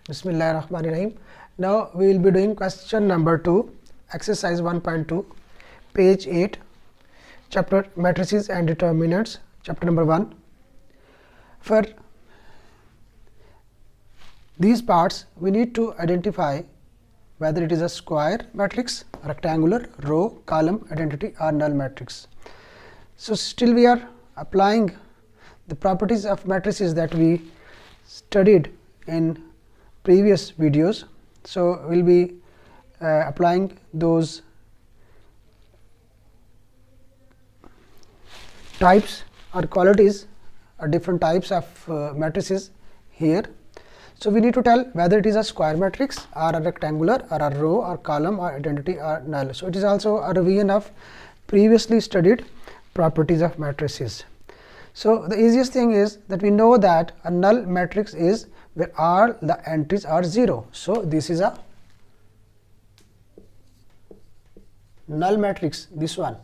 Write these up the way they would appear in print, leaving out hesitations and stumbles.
Bismillahirrahmanirrahim. Now we will be doing question number 2, exercise 1.2, page 8, chapter matrices and determinants, chapter number 1. For these parts, we need to identify whether it is a square matrix, rectangular, row, column, identity or null matrix. So still we are applying the properties of matrices that we studied in previous videos. So we will be applying those types or qualities or different types of matrices here. So we need to tell whether it is a square matrix or a rectangular or a row or column or identity or null. So it is also a revision of previously studied properties of matrices. So the easiest thing is that we know that a null matrix is where all the entries are 0. So this is a null matrix, this one,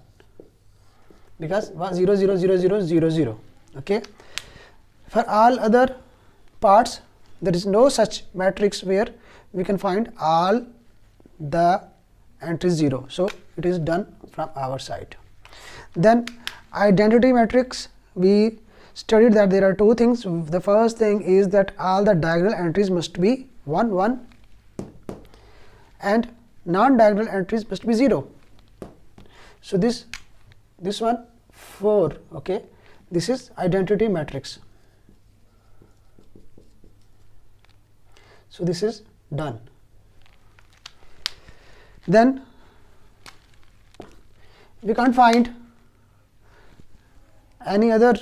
because 0 0 0 0 0 0. Okay. For all other parts, there is no such matrix where we can find all the entries 0. So it is done from our side. Then identity matrix, we studied that there are two things. The first thing is that all the diagonal entries must be 1 1 and non-diagonal entries must be 0. So this one 4. Okay, this is identity matrix. So this is done. Then we can't find any of the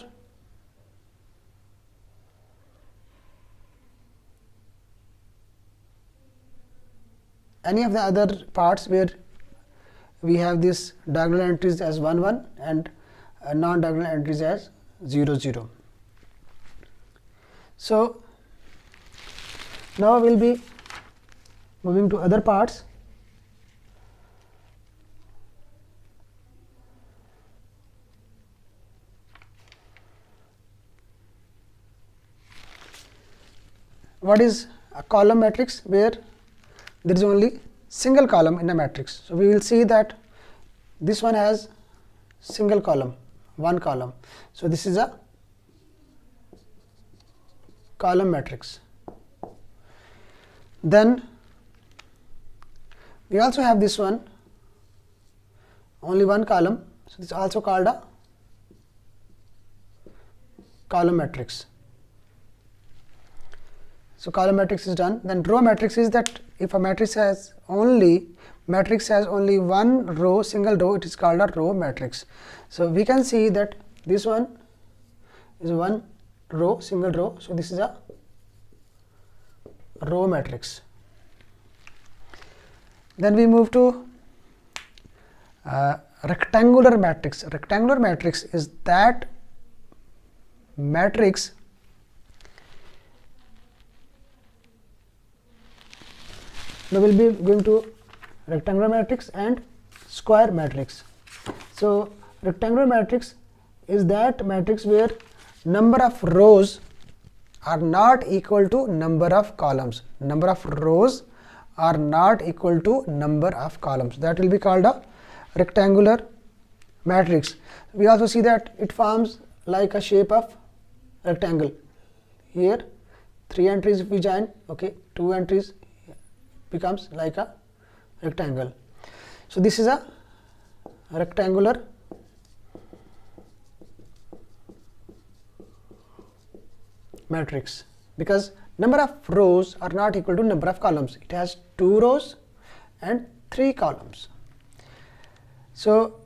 other parts where we have this diagonal entries as 1 1 and non-diagonal entries as 0 0. So now we will be moving to other parts. What is a column matrix? Where there is only single column in a matrix. So we will see that this one has single column, one column. So this is a column matrix. Then we also have this one, only one column. So this is also called a column matrix. So column matrix is done. Then row matrix is that if a matrix has only one row, single row, it is called a row matrix. So we can see that this one is one row, single row. So this is a row matrix. Then we move to rectangular matrix. Rectangular matrix is that matrix now we will be going to rectangular matrix and square matrix. So rectangular matrix is that matrix where number of rows are not equal to number of columns. Number of rows are not equal to number of columns. That will be called a rectangular matrix. We also see that it forms like a shape of rectangle. Here 3 entries if we join, okay, 2 entries becomes like a rectangle. So this is a rectangular matrix because number of rows are not equal to number of columns. It has 2 rows and 3 columns. So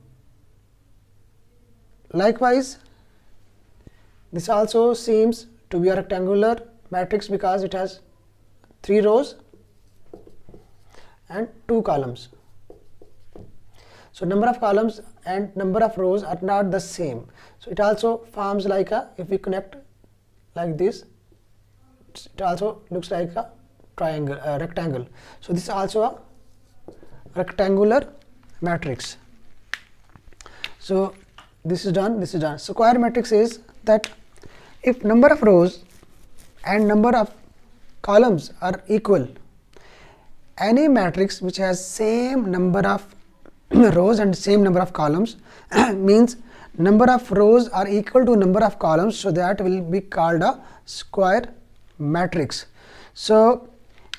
likewise this also seems to be a rectangular matrix because it has 3 rows and 2 columns. So number of columns and number of rows are not the same. So it also forms like a, if we connect like this, it also looks like a triangle, rectangle. So this is also a rectangular matrix. So this is done, this is done. Square matrix is that if number of rows and number of columns are equal, any matrix which has same number of rows and same number of columns means number of rows are equal to number of columns, so that will be called a square matrix. So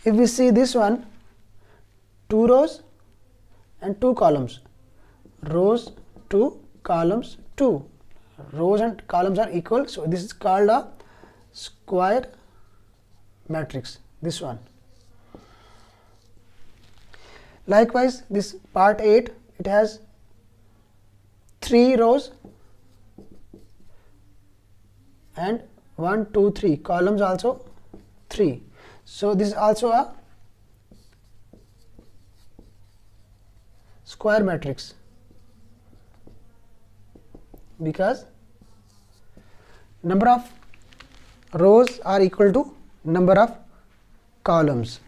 if we see this one, 2 rows and 2 columns, rows 2, columns 2, rows and columns are equal, so this is called a square matrix, this one. Likewise, this part 8, it has 3 rows and 1, 2, 3 columns, also 3. So this is also a square matrix, because number of rows are equal to number of columns.